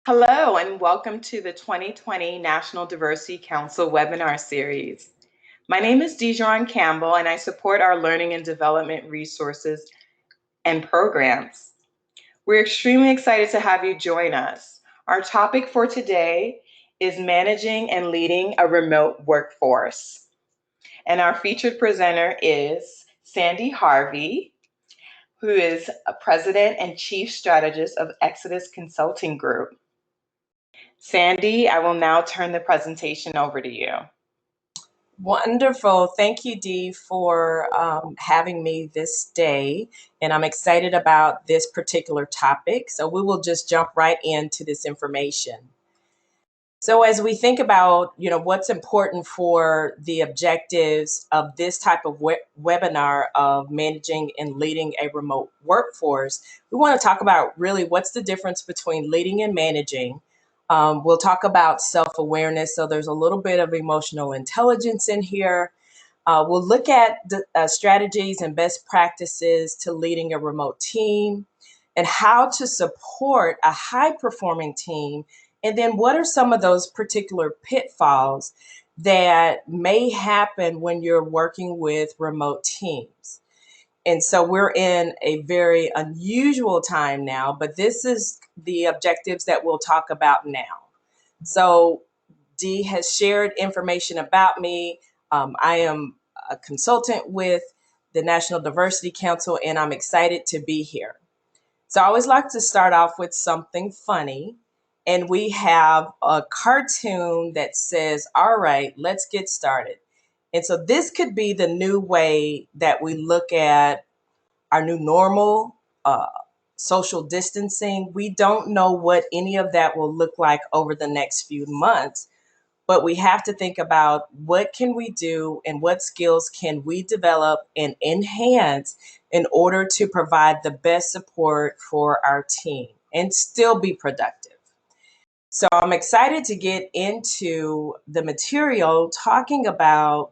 Hello, and welcome to the 2020 National Diversity Council webinar series. My name is Dejon Campbell, and I support our learning and development resources and programs. We're extremely excited to have you join us. Our topic for today is managing and leading a remote workforce. And our featured presenter is Sandy Harvey, who is a president and chief strategist of Exodus Consulting Group. Sandy, I will now turn the presentation over to you. Wonderful. Thank you, Dee, for having me this day. And I'm excited about this particular topic. So we will just jump right into this information. So as we think about, what's important for the objectives of this type of webinar of managing and leading a remote workforce, we want to talk about really what's the difference between leading and managing. We'll talk about self-awareness. So there's a little bit of emotional intelligence in here. We'll look at the strategies and best practices to leading a remote team and how to support a high-performing team. And then what are some of those particular pitfalls that may happen when you're working with remote teams? And so we're in a very unusual time now, but this is the objectives that we'll talk about now. So Dee has shared information about me. I am a consultant with the National Diversity Council, and I'm excited to be here. So I always like to start off with something funny. And we have a cartoon that says, all right, let's get started. And so this could be the new way that we look at our new normal, social distancing. We don't know what any of that will look like over the next few months, but we have to think about what can we do and what skills can we develop and enhance in order to provide the best support for our team and still be productive. So I'm excited to get into the material talking about,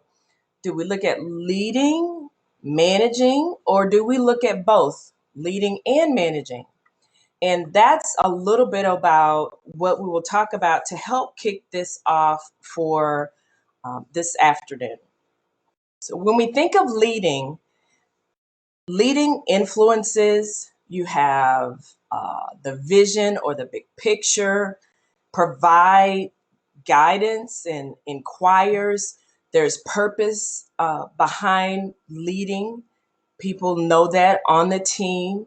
do we look at leading, managing, or do we look at both leading and managing? And that's a little bit about what we will talk about to help kick this off for this afternoon. So when we think of leading influences, you have the vision or the big picture, provide guidance and inquires. There's purpose behind leading. People know that on the team.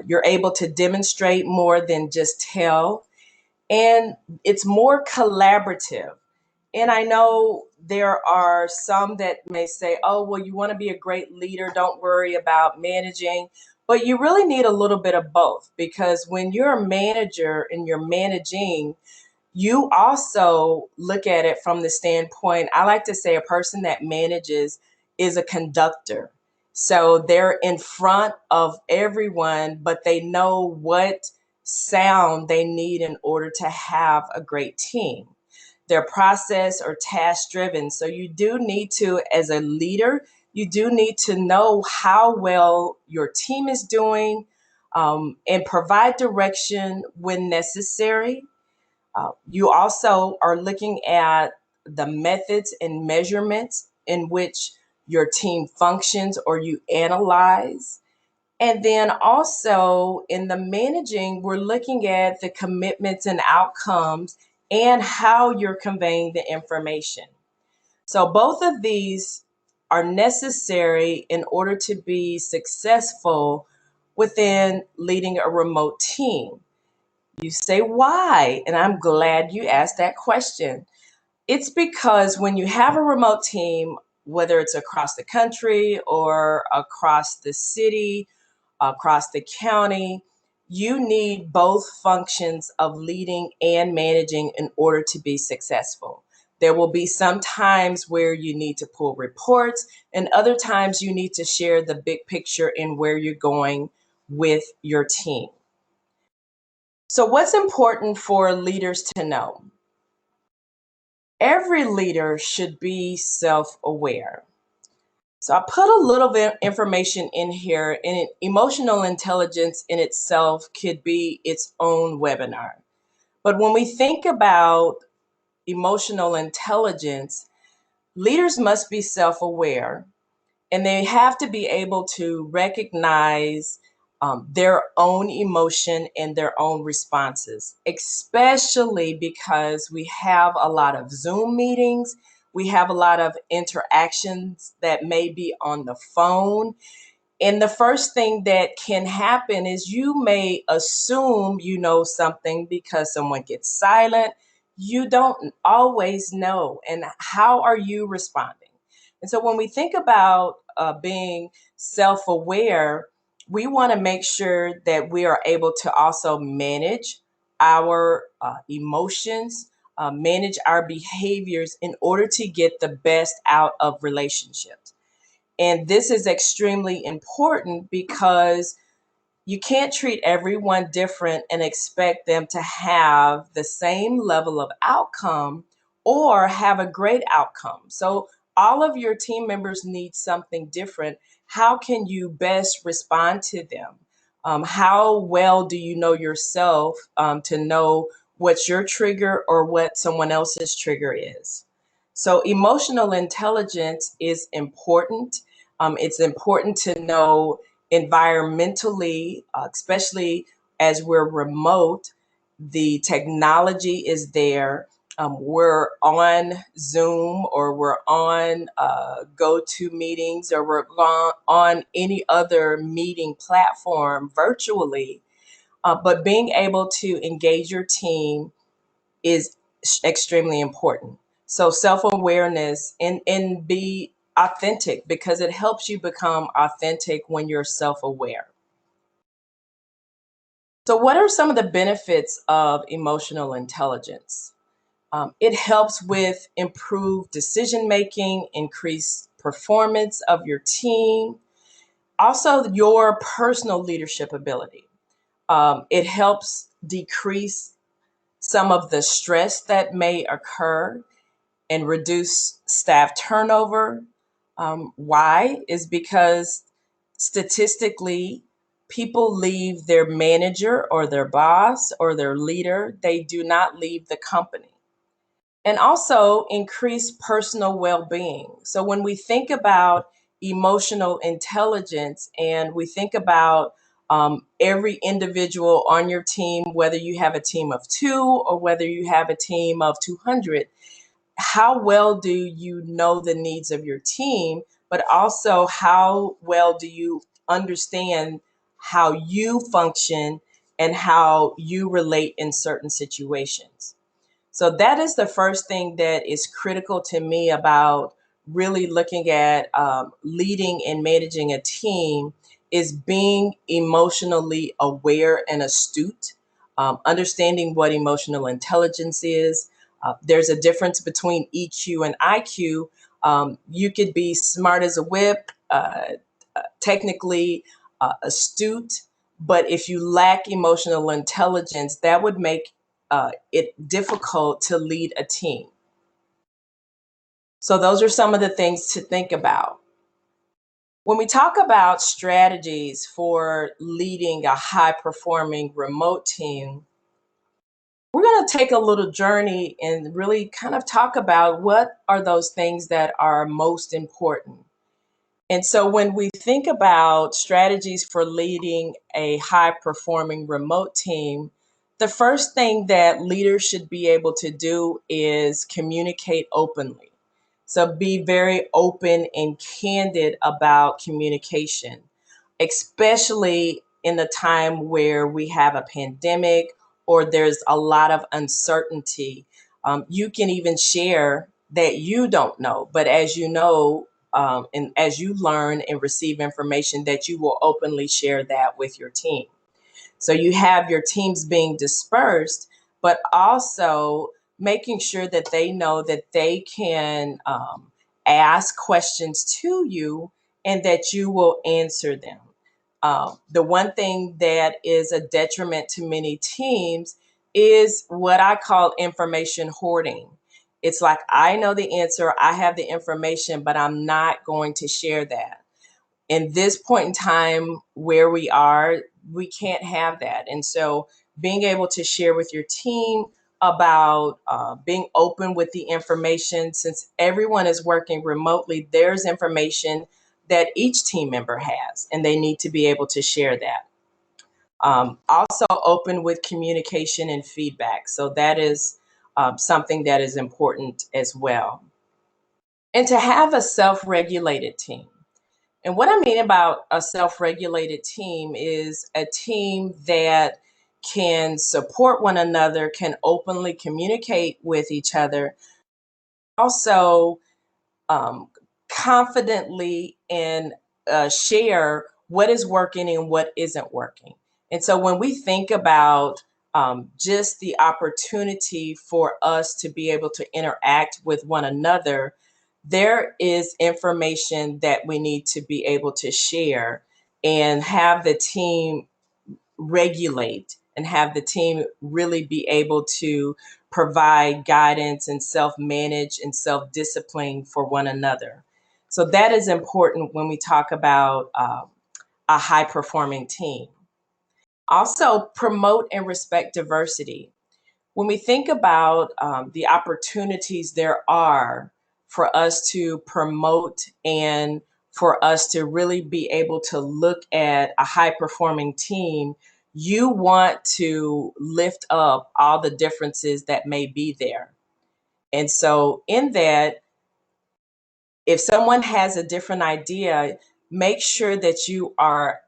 You're able to demonstrate more than just tell. And it's more collaborative. And I know there are some that may say, oh, well, you want to be a great leader, don't worry about managing. But you really need a little bit of both, because when you're a manager and you're managing, you also look at it from the standpoint, I like to say a person that manages is a conductor. So they're in front of everyone, but they know what sound they need in order to have a great team. They're process or task driven. So you do need to, as a leader, you do need to know how well your team is doing, and provide direction when necessary. You also are looking at the methods and measurements in which your team functions or you analyze. And then also in the managing, we're looking at the commitments and outcomes and how you're conveying the information. So both of these are necessary in order to be successful within leading a remote team. You say, why? And I'm glad you asked that question. It's because when you have a remote team, whether it's across the country or across the city, across the county, you need both functions of leading and managing in order to be successful. There will be some times where you need to pull reports, and other times you need to share the big picture and where you're going with your team. So what's important for leaders to know? Every leader should be self-aware. So I put a little bit of information in here, and emotional intelligence in itself could be its own webinar. But when we think about emotional intelligence, leaders must be self aware and they have to be able to recognize their own emotion and their own responses, especially because we have a lot of Zoom meetings, we have a lot of interactions that may be on the phone. And the first thing that can happen is you may assume you know something because someone gets silent. You don't always know. And how are you responding? And so when we think about being self aware, we want to make sure that we are able to also manage our emotions, manage our behaviors in order to get the best out of relationships. And this is extremely important because you can't treat everyone different and expect them to have the same level of outcome or have a great outcome. So, all of your team members need something different. How can you best respond to them? How well do you know yourself to know what's your trigger or what someone else's trigger is? So, emotional intelligence is important. It's important to know environmentally, especially as we're remote, the technology is there. We're on Zoom or we're on go-to meetings or we're on any other meeting platform virtually. But being able to engage your team is extremely important. So self-awareness and be authentic because it helps you become authentic when you're self-aware. So what are some of the benefits of emotional intelligence? It helps with improved decision making, increased performance of your team, also your personal leadership ability. It helps decrease some of the stress that may occur and reduce staff turnover. Why? Is because statistically, people leave their manager or their boss or their leader, they do not leave the company. And also increase personal well being. So when we think about emotional intelligence and we think about every individual on your team, whether you have a team of two or whether you have a team of 200, how well do you know the needs of your team, but also how well do you understand how you function and how you relate in certain situations? So that is the first thing that is critical to me about really looking at leading and managing a team is being emotionally aware and astute, understanding what emotional intelligence is. There's a difference between EQ and IQ. You could be smart as a whip, technically astute, but if you lack emotional intelligence, that would make it difficult to lead a team. So, those are some of the things to think about. When we talk about strategies for leading a high performing remote team, we're going to take a little journey and really kind of talk about what are those things that are most important. And so when we think about strategies for leading a high performing remote team, the first thing that leaders should be able to do is communicate openly. So be very open and candid about communication, especially in the time where we have a pandemic or there's a lot of uncertainty. You can even share that you don't know, but as you know, and as you learn and receive information, that you will openly share that with your team. So you have your teams being dispersed, but also making sure that they know that they can ask questions to you and that you will answer them. The one thing that is a detriment to many teams is what I call information hoarding. It's like, I know the answer, I have the information, but I'm not going to share that. in this point in time where we are, we can't have that. And so being able to share with your team about being open with the information, since everyone is working remotely, there's information that each team member has, and they need to be able to share that. Also open with communication and feedback. So that is something that is important as well. And to have a self-regulated team. And what I mean about a self-regulated team is a team that can support one another, can openly communicate with each other, also um, confidently and share what is working and what isn't working. And so when we think about just the opportunity for us to be able to interact with one another, there is information that we need to be able to share and have the team regulate and have the team really be able to provide guidance and self-manage and self-discipline for one another. So that is important when we talk about a high-performing team. Also, promote and respect diversity. When we think about the opportunities there are for us to promote and for us to really be able to look at a high performing team, you want to lift up all the differences that may be there. And so, in that, if someone has a different idea, make sure that you are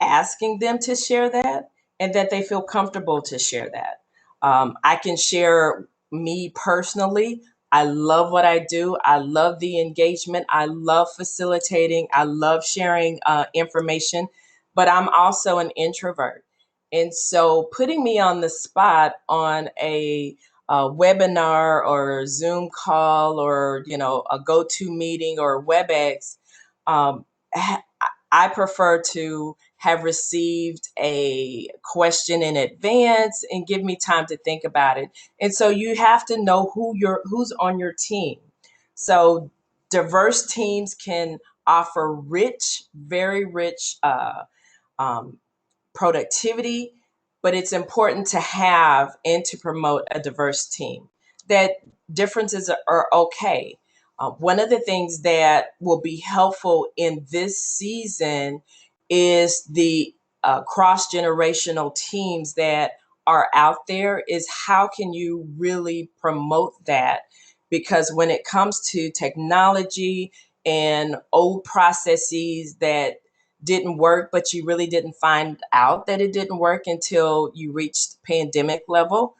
asking them to share that and that they feel comfortable to share that. I can share me personally. I love what I do. I love the engagement. I love facilitating. I love sharing information, but I'm also an introvert. And so putting me on the spot on a webinar or Zoom call or, a go-to meeting or WebEx, um, I prefer to have received a question in advance and give me time to think about it. And so you have to know who's on your team. So diverse teams can offer rich, very rich um, productivity, but it's important to have and to promote a diverse team. That differences are okay. One of the things that will be helpful in this season is the cross generational teams that are out there. Is how can you really promote that? Because when it comes to technology and old processes that didn't work, but you really didn't find out that it didn't work until you reached pandemic level.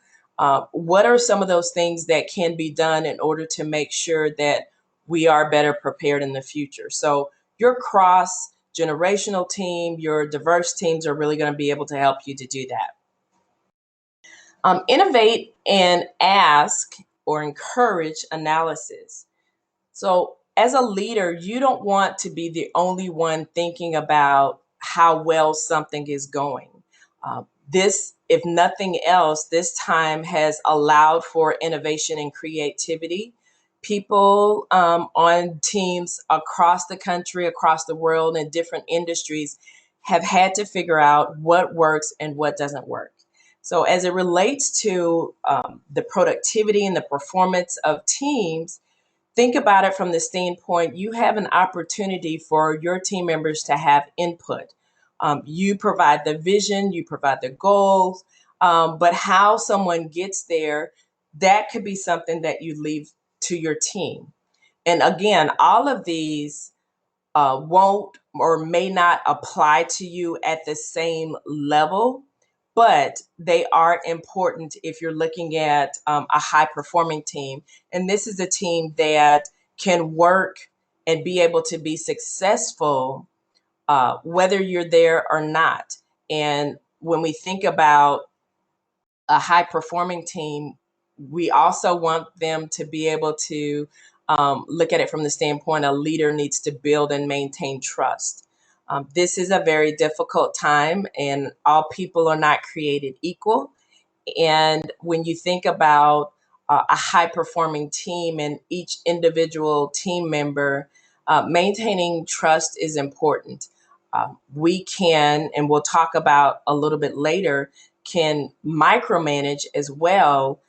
What are some of those things that can be done in order to make sure that we are better prepared in the future? So your cross generational team, your diverse teams are really going to be able to help you to do that. Innovate and ask or encourage analysis. So, as a leader, you don't want to be the only one thinking about how well something is going. This, if nothing else, this time has allowed for innovation and creativity. People on teams across the country, across the world, in different industries have had to figure out what works and what doesn't work. So, as it relates to the productivity and the performance of teams, think about it from the standpoint you have an opportunity for your team members to have input. You provide the vision, you provide the goals, but how someone gets there, that could be something that you leave to your team. And again, all of these won't or may not apply to you at the same level, but they are important if you're looking at a high performing team. And this is a team that can work and be able to be successful whether you're there or not. And when we think about a high performing team, we also want them to be able to look at it from the standpoint a leader needs to build and maintain trust. This is a very difficult time, and all people are not created equal. And when you think about a high performing team and each individual team member, Maintaining trust is important. We can, and we'll talk about a little bit later, can micromanage as well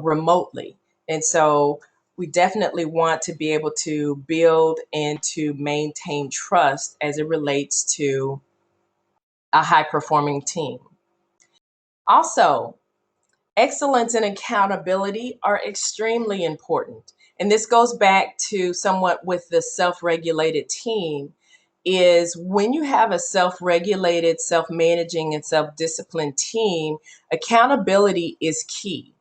remotely. And so we definitely want to be able to build and to maintain trust as it relates to a high performing team. Also, excellence and accountability are extremely important. And this goes back to somewhat with the self-regulated team is when you have a self-regulated, self-managing, and self-disciplined team, accountability is key.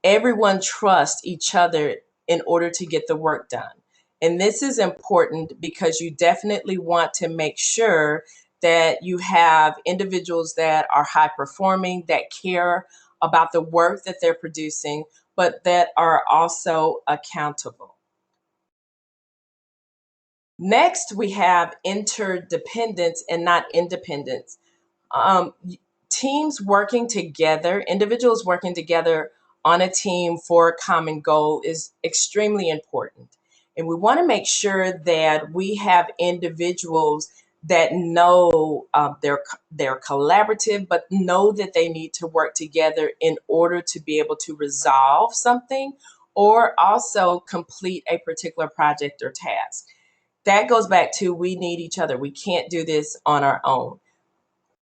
Everyone trusts each other in order to get the work done. And this is important because you definitely want to make sure that you have individuals that are high performing, that care about the work that they're producing, but that are also accountable. Next, we have interdependence and not independence. Um, Teams working together, individuals working together on a team for a common goal is extremely important. And we want to make sure that we have individuals that know they're collaborative, but know that they need to work together in order to be able to resolve something or also complete a particular project or task. That goes back to we need each other. We can't do this on our own.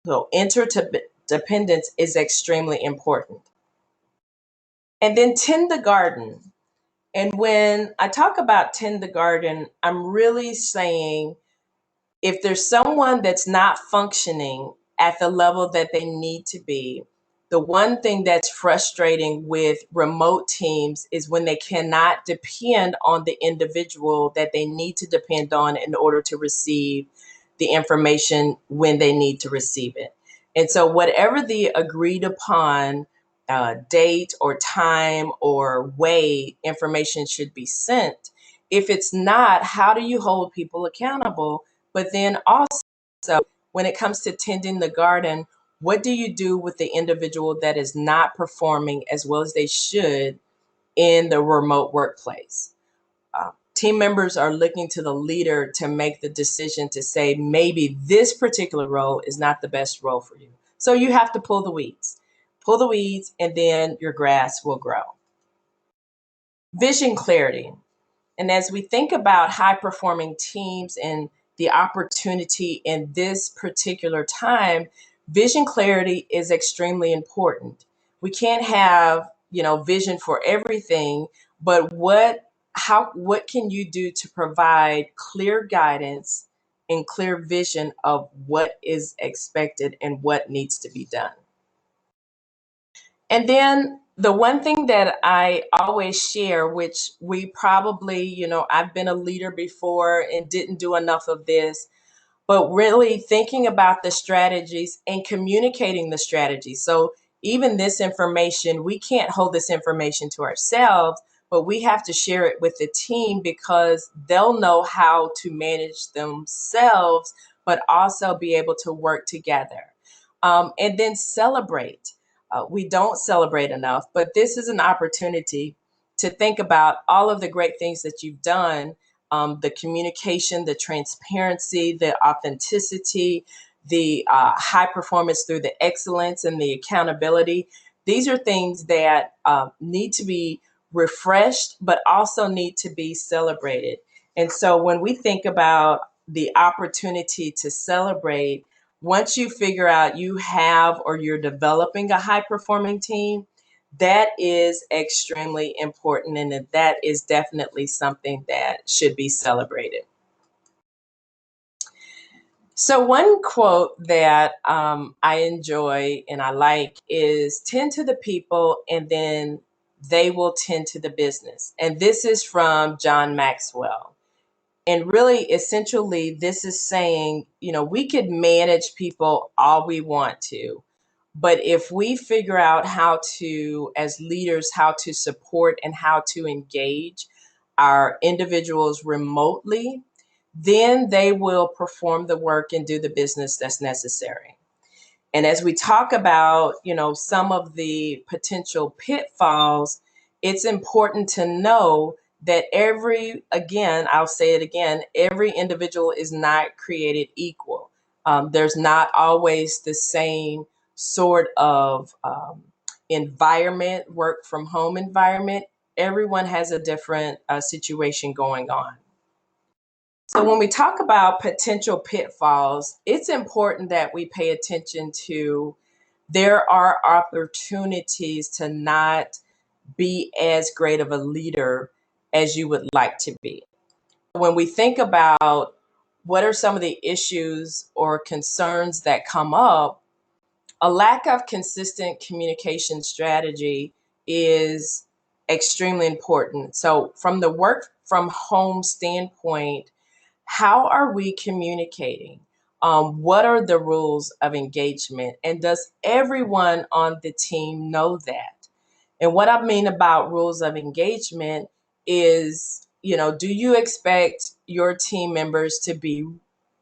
So interdependence is extremely important. And then tend the garden. And when I talk about tend the garden, I'm really saying if there's someone that's not functioning at the level that they need to be, the one thing that's frustrating with remote teams is when they cannot depend on the individual that they need to depend on in order to receive the information when they need to receive it. And so, whatever the agreed upon date or time or way information should be sent, if it's not, how do you hold people accountable? But then also, when it comes to tending the garden, what do you do with the individual that is not performing as well as they should in the remote workplace? Team members are looking to the leader to make the decision to say, maybe this particular role is not the best role for you. So you have to pull the weeds. Pull the weeds, and then your grass will grow. Vision clarity. And as we think about high performing teams and the opportunity in this particular time, vision clarity is extremely important. We can't have, vision for everything, but what can you do to provide clear guidance and clear vision of what is expected and what needs to be done? And then the one thing that I always share, which we probably, I've been a leader before and didn't do enough of this, but really thinking about the strategies and communicating the strategies. So even this information, we can't hold this information to ourselves, but we have to share it with the team because they'll know how to manage themselves, but also be able to work together. And then celebrate. We don't celebrate enough, but this is an opportunity to think about all of the great things that you've done, the communication, the transparency, the authenticity, the high performance through the excellence and the accountability. These are things that need to be refreshed, but also need to be celebrated. And so when we think about the opportunity to celebrate, once you figure out you have or you're developing a high performing team, that is extremely important, and that is definitely something that should be celebrated. So, one quote that I enjoy and I like is tend to the people and then they will tend to the business. And this is from John Maxwell. And really, essentially, this is saying, we could manage people all we want to. But if we figure out how to, as leaders, how to support and how to engage our individuals remotely, then they will perform the work and do the business that's necessary. And as we talk about, some of the potential pitfalls, it's important to know that I'll say it again, every individual is not created equal. There's not always the same sort of environment, work from home environment. Everyone has a different situation going on. So when we talk about potential pitfalls, it's important that we pay attention to there are opportunities to not be as great of a leader as you would like to be. When we think about what are some of the issues or concerns that come up, a lack of consistent communication strategy is extremely important. So, from the work from home standpoint, how are we communicating? What are the rules of engagement? And does everyone on the team know that? And what I mean about rules of engagement is, do you expect your team members to be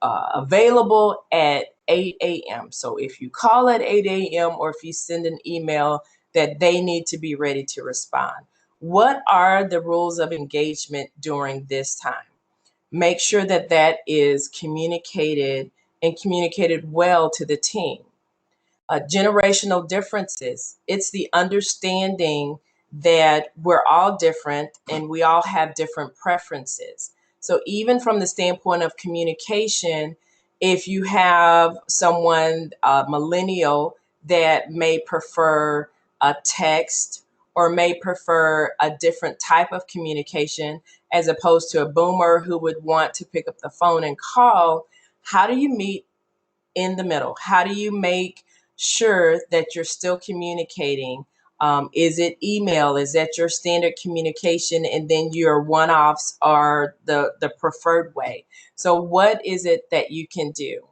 available at 8 a.m.? So if you call at 8 a.m. or if you send an email, that they need to be ready to respond. What are the rules of engagement during this time? Make sure that that is communicated and communicated well to the team. Generational differences. It's the understanding that we're all different and we all have different preferences. So, even from the standpoint of communication, if you have someone, millennial, that may prefer a text or may prefer a different type of communication as opposed to a boomer who would want to pick up the phone and call, how do you meet in the middle? How do you make sure that you're still communicating? Is it email? Is that your standard communication? And then your one offs are the preferred way. So, what is it that you can do?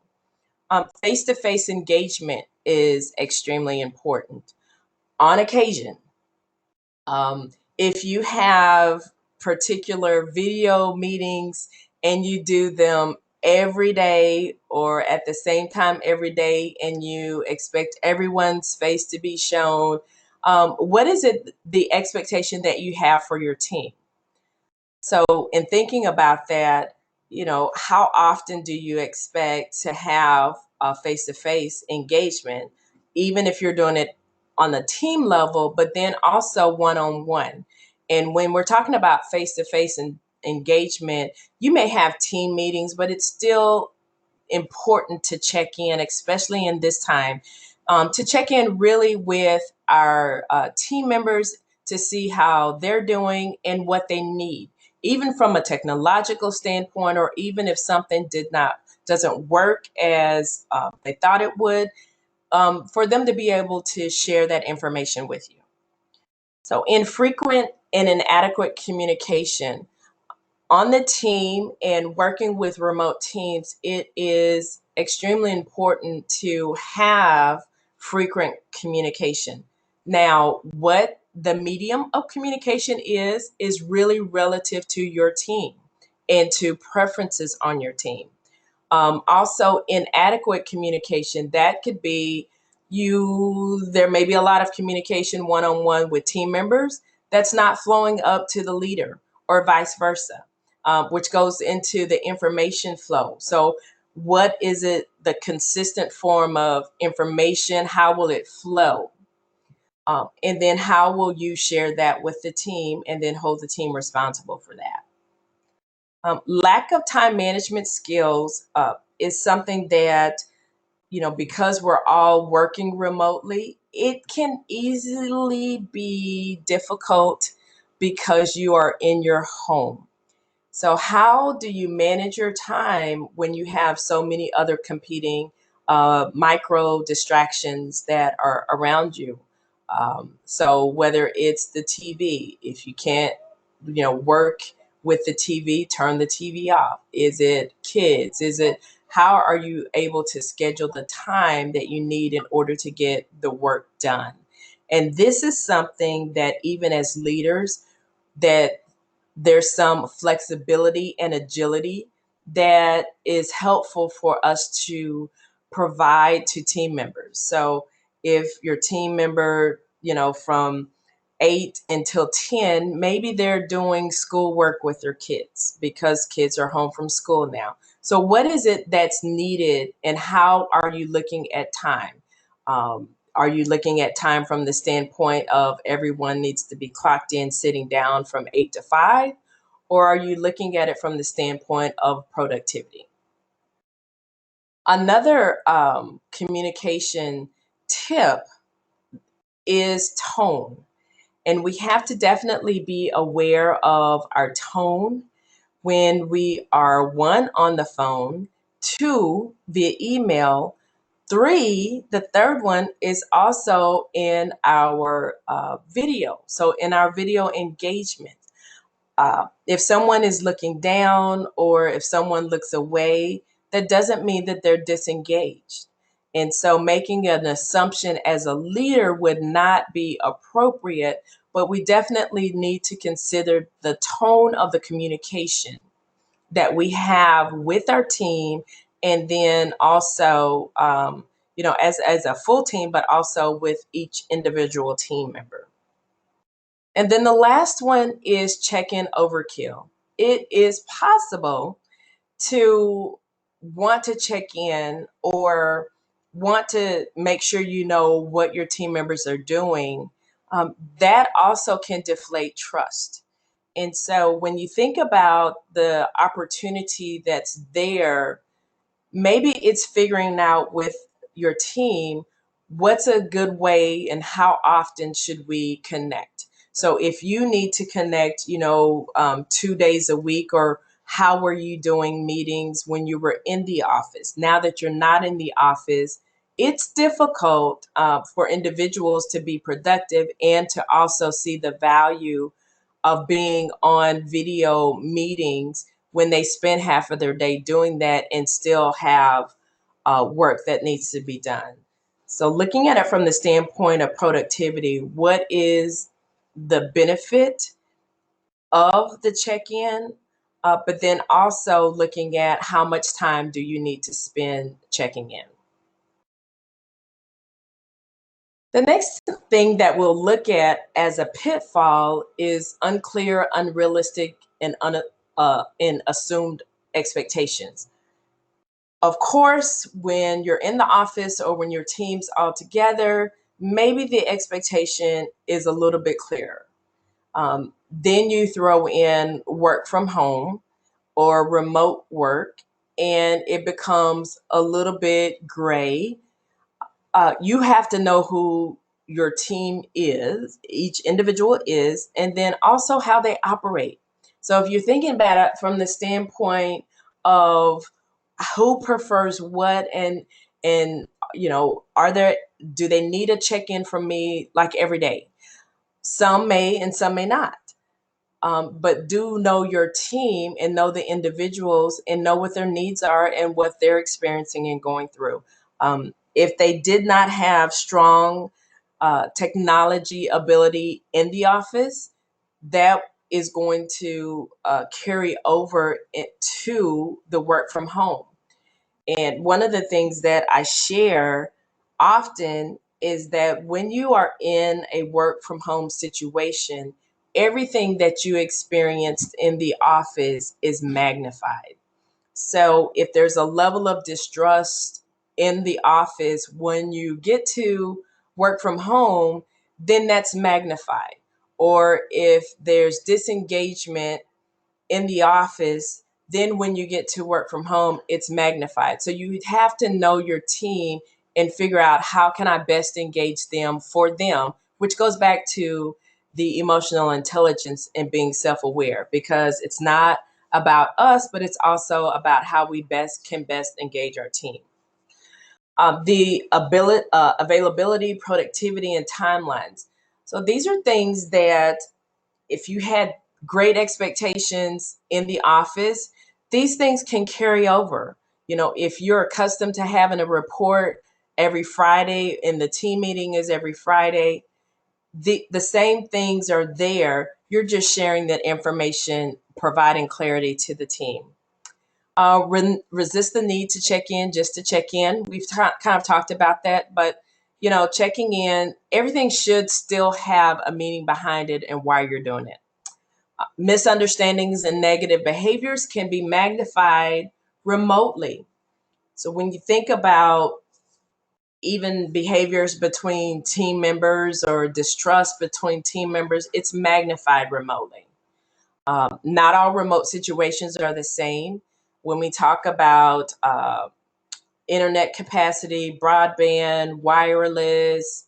Face to face engagement is extremely important. On occasion, if you have particular video meetings and you do them every day or at the same time every day and you expect everyone's face to be shown, what is it, the expectation that you have for your team? So, in thinking about that, how often do you expect to have a face to face engagement, even if you're doing it on the team level, but then also one on one? And when we're talking about face to face engagement, you may have team meetings, but it's still important to check in, especially in this time, to check in really with our team members to see how they're doing and what they need, even from a technological standpoint, or even if something doesn't work as they thought it would, for them to be able to share that information with you. So, infrequent and inadequate communication on the team and working with remote teams, it is extremely important to have frequent communication. Now, what the medium of communication is really relative to your team and to preferences on your team. Also, inadequate communication, that could be there may be a lot of communication one on one with team members that's not flowing up to the leader or vice versa, which goes into the information flow. So, what is it, the consistent form of information? How will it flow? And then, how will you share that with the team and then hold the team responsible for that? Lack of time management skills is something that, because we're all working remotely, it can easily be difficult because you are in your home. So, how do you manage your time when you have so many other competing micro distractions that are around you? So, whether it's the TV, if you can't, work with the TV, turn the TV off. Is it kids? Is it how are you able to schedule the time that you need in order to get the work done? And this is something that even as leaders, that there's some flexibility and agility that is helpful for us to provide to team members. So if your team member, from 8 until 10, maybe they're doing schoolwork with their kids because kids are home from school now. So what is it that's needed, and how are you looking at time? Are you looking at time from the standpoint of everyone needs to be clocked in, sitting down from 8 to 5? Or are you looking at it from the standpoint of productivity? Another communication tip is tone. And we have to definitely be aware of our tone when we are, one, on the phone, two, via email, three, the third one is also in our video. So in our video engagement, if someone is looking down or if someone looks away, that doesn't mean that they're disengaged. And so making an assumption as a leader would not be appropriate, but we definitely need to consider the tone of the communication that we have with our team, and then also, as a full team, but also with each individual team member. And then the last one is check-in overkill. It is possible to want to check in or want to make sure you know what your team members are doing. That also can deflate trust. And so when you think about the opportunity that's there, maybe it's figuring out with your team what's a good way and how often should we connect. So if you need to connect 2 days a week, or how were you doing meetings when you were in the office? Now that you're not in the office, it's difficult for individuals to be productive and to also see the value of being on video meetings when they spend half of their day doing that and still have work that needs to be done. So, looking at it from the standpoint of productivity, what is the benefit of the check in? But then also looking at how much time do you need to spend checking in? The next thing that we'll look at as a pitfall is unclear, unrealistic, and assumed expectations. Of course, when you're in the office or when your team's all together, maybe the expectation is a little bit clearer. Then you throw in work from home or remote work, and it becomes a little bit gray. You have to know who your team is, each individual is, and then also how they operate. So if you're thinking about it from the standpoint of who prefers what, and are there, do they need a check-in from me like every day? Some may and some may not. But do know your team and know the individuals and know what their needs are and what they're experiencing and going through. If they did not have strong technology ability in the office, that is going to carry over to the work from home. And one of the things that I share often is that when you are in a work from home situation, everything that you experienced in the office is magnified. So if there's a level of distrust in the office, when you get to work from home, then that's magnified. Or if there's disengagement in the office, then when you get to work from home, it's magnified. So you have to know your team and figure out how can I best engage them for them, which goes back to the emotional intelligence and being self-aware, because it's not about us, but it's also about how we best engage our team. The ability, availability, productivity, and timelines. So these are things that if you had great expectations in the office, these things can carry over. If you're accustomed to having a report every Friday and the team meeting is every Friday, the same things are there. You're just sharing that information, providing clarity to the team. Resist the need to check in just to check in. We've kind of talked about that, but checking in. Everything should still have a meaning behind it and why you're doing it. Misunderstandings and negative behaviors can be magnified remotely. So when you think about even behaviors between team members or distrust between team members, it's magnified remotely. Not all remote situations are the same. When we talk about internet capacity, broadband, wireless,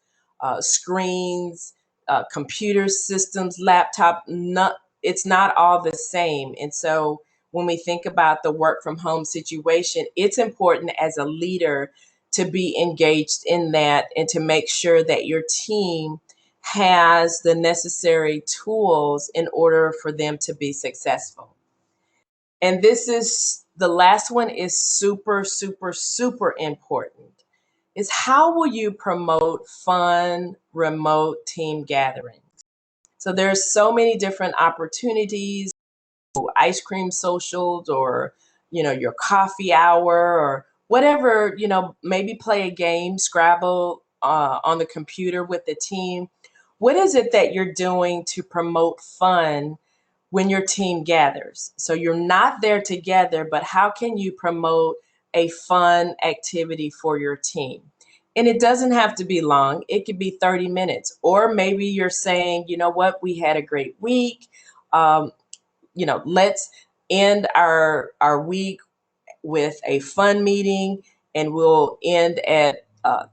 screens, computer systems, laptop, it's not all the same. And so when we think about the work from home situation, it's important as a leader to be engaged in that and to make sure that your team has the necessary tools in order for them to be successful. And this is the last one is super, super, super important. Is how will you promote fun remote team gatherings? So there's so many different opportunities, ice cream socials or your coffee hour or whatever, maybe play a game, Scrabble on the computer with the team. What is it that you're doing to promote fun when your team gathers? So you're not there together, but how can you promote a fun activity for your team? And it doesn't have to be long. It could be 30 minutes. Or maybe you're saying, you know what, we had a great week. Um, let's end our week with a fun meeting, and we'll end at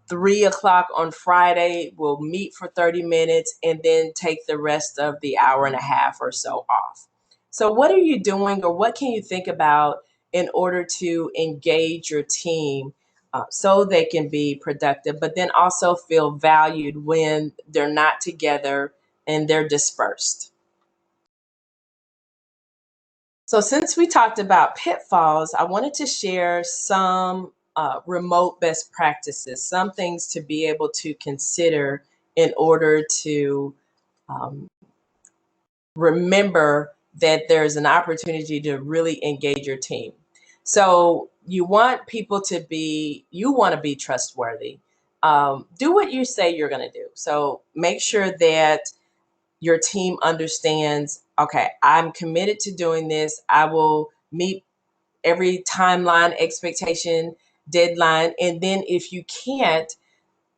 3 o'clock on Friday. We'll meet for 30 minutes and then take the rest of the hour and a half or so off. So, what are you doing, or what can you think about in order to engage your team so they can be productive, but then also feel valued when they're not together and they're dispersed? So, since we talked about pitfalls, I wanted to share some remote best practices, some things to be able to consider in order to um, remember that there's an opportunity to really engage your team. So, you want to be trustworthy. Do what you say you're going to do. So, make sure that your team understands, okay, I'm committed to doing this. I will meet every timeline, expectation, deadline. And then if you can't,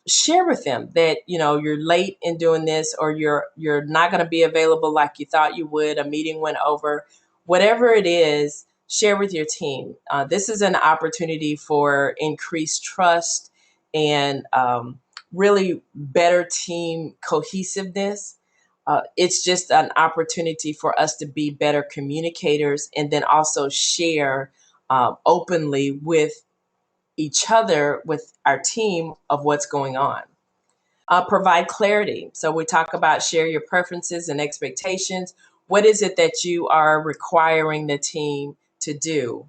share with them that you're late in doing this, or you're not going to be available like you thought you would, a meeting went over, whatever it is. Share with your team. This is an opportunity for increased trust and really better team cohesiveness. It's just an opportunity for us to be better communicators and then also share openly with each other, with our team, of what's going on. Provide clarity. So we talk about share your preferences and expectations. What is it that you are requiring the team to do?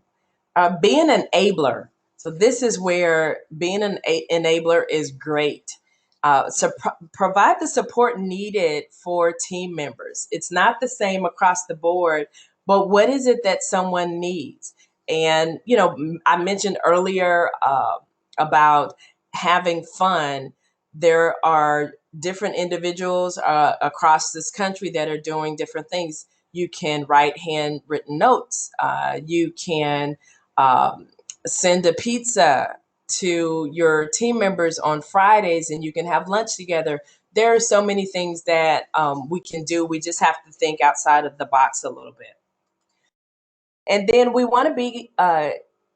Be an enabler. So this is where being an enabler is great. Provide the support needed for team members. It's not the same across the board, but what is it that someone needs? And I mentioned earlier about having fun. There are different individuals across this country that are doing different things. You can write handwritten notes. You can um, send a pizza to your team members on Fridays, and you can have lunch together. There are so many things that we can do. We just have to think outside of the box a little bit. And then we want to be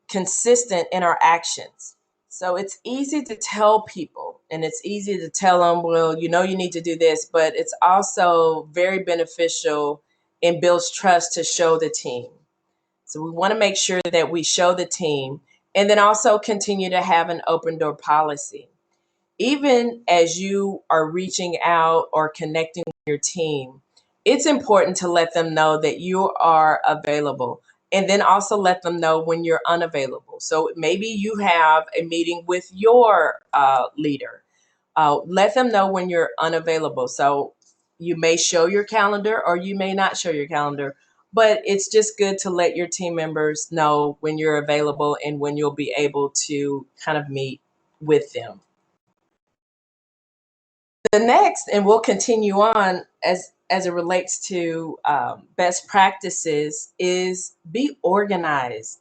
consistent in our actions. So it's easy to tell people, and it's easy to tell them, well, you need to do this, but it's also very beneficial and builds trust to show the team. So we want to make sure that we show the team, and then also continue to have an open door policy. Even as you are reaching out or connecting with your team, it's important to let them know that you are available, and then also let them know when you're unavailable. So maybe you have a meeting with your leader. Let them know when you're unavailable. So you may show your calendar or you may not show your calendar, but it's just good to let your team members know when you're available and when you'll be able to kind of meet with them. The next, and we'll continue on as it relates to best practices, is be organized.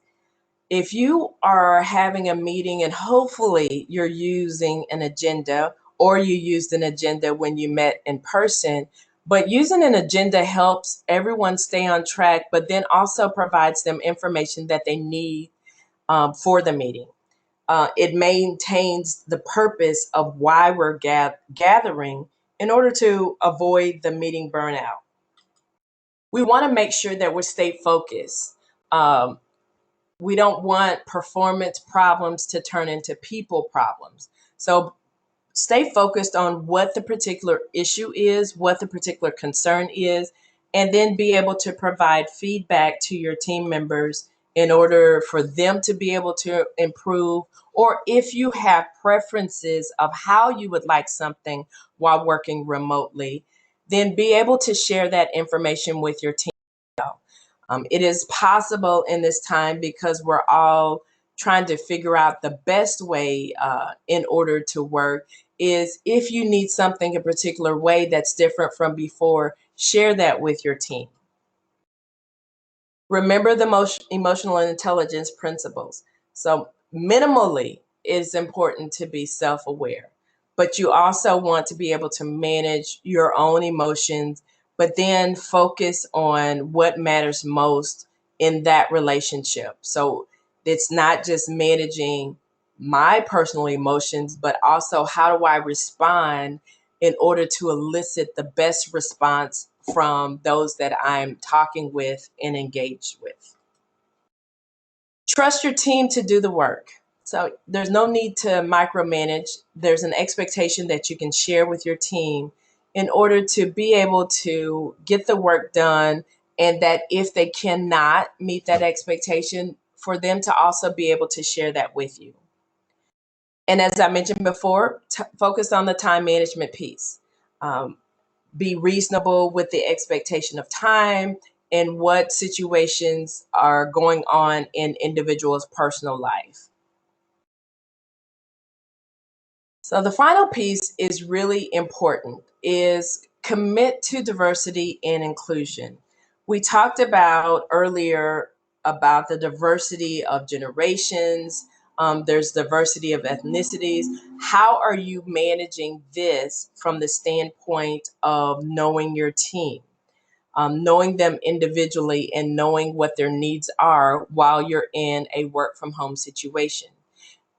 If you are having a meeting and hopefully you're using an agenda, or you used an agenda when you met in person, but using an agenda helps everyone stay on track, but then also provides them information that they need for the meeting. It maintains the purpose of why we're gathering in order to avoid the meeting burnout. We want to make sure that we stay focused. Um, we don't want performance problems to turn into people problems. So stay focused on what the particular issue is, what the particular concern is, and then be able to provide feedback to your team members in order for them to be able to improve. Or if you have preferences of how you would like something while working remotely, then be able to share that information with your team. It is possible in this time because we're all trying to figure out the best way in order to work. Is if you need something a particular way that's different from before, share that with your team. Remember the emotional intelligence principles. So, minimally, it's important to be self aware, but you also want to be able to manage your own emotions, but then focus on what matters most in that relationship. So, it's not just managing my personal emotions, but also how do I respond in order to elicit the best response from those that I'm talking with and engaged with. Trust your team to do the work. So there's no need to micromanage. There's an expectation that you can share with your team in order to be able to get the work done, and that if they cannot meet that expectation, for them to also be able to share that with you. And as I mentioned before, focus on the time management piece. Um, be reasonable with the expectation of time and what situations are going on in individuals' personal life. So the final piece is really important, is commit to diversity and inclusion. We talked about earlier about the diversity of generations. There's diversity of ethnicities. How are you managing this from the standpoint of knowing your team? Knowing them individually and knowing what their needs are while you're in a work from home situation.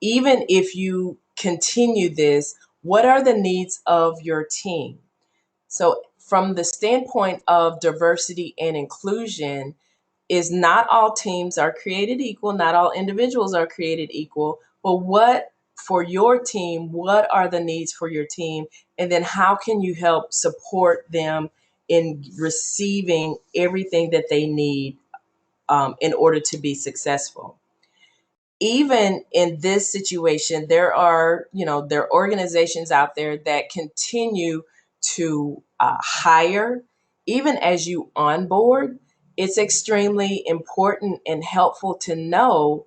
Even if you continue this, what are the needs of your team? So, from the standpoint of diversity and inclusion, is not all teams are created equal, not all individuals are created equal, but what for your team, what are the needs for your team? And then how can you help support them in receiving everything that they need in order to be successful? Even in this situation, there are organizations out there that continue to hire even as you onboard. It's extremely important and helpful to know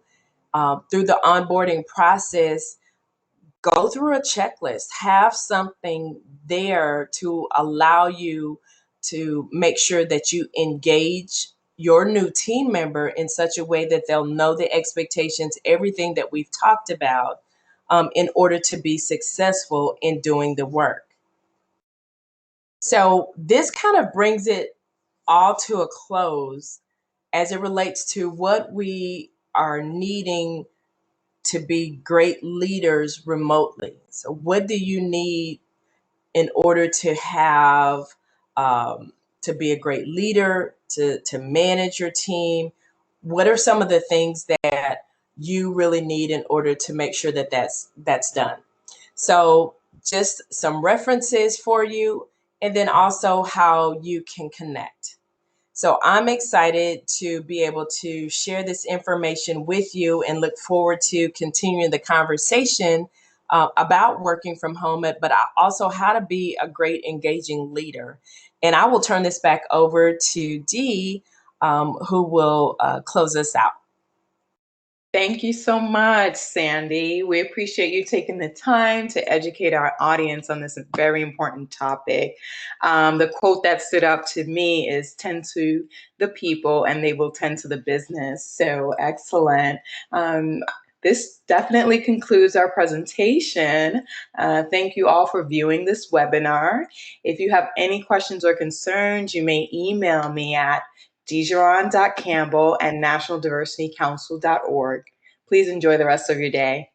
through the onboarding process, go through a checklist, have something there to allow you to make sure that you engage your new team member in such a way that they'll know the expectations, everything that we've talked about, in order to be successful in doing the work. So, this kind of brings it all to a close as it relates to what we are needing to be great leaders remotely. So, what do you need in order to have to be a great leader, to manage your team? What are some of the things that you really need in order to make sure that that's done? So, just some references for you, and then also how you can connect. So I'm excited to be able to share this information with you and look forward to continuing the conversation about working from home, but also how to be a great engaging leader. And I will turn this back over to Dee, who will close us out. Thank you so much, Sandy. We appreciate you taking the time to educate our audience on this very important topic. The quote that stood out to me is tend to the people and they will tend to the business. So excellent. This definitely concludes our presentation. Thank you all for viewing this webinar. If you have any questions or concerns, you may email me at digeron.campbell@nationaldiversitycouncil.org. Please enjoy the rest of your day.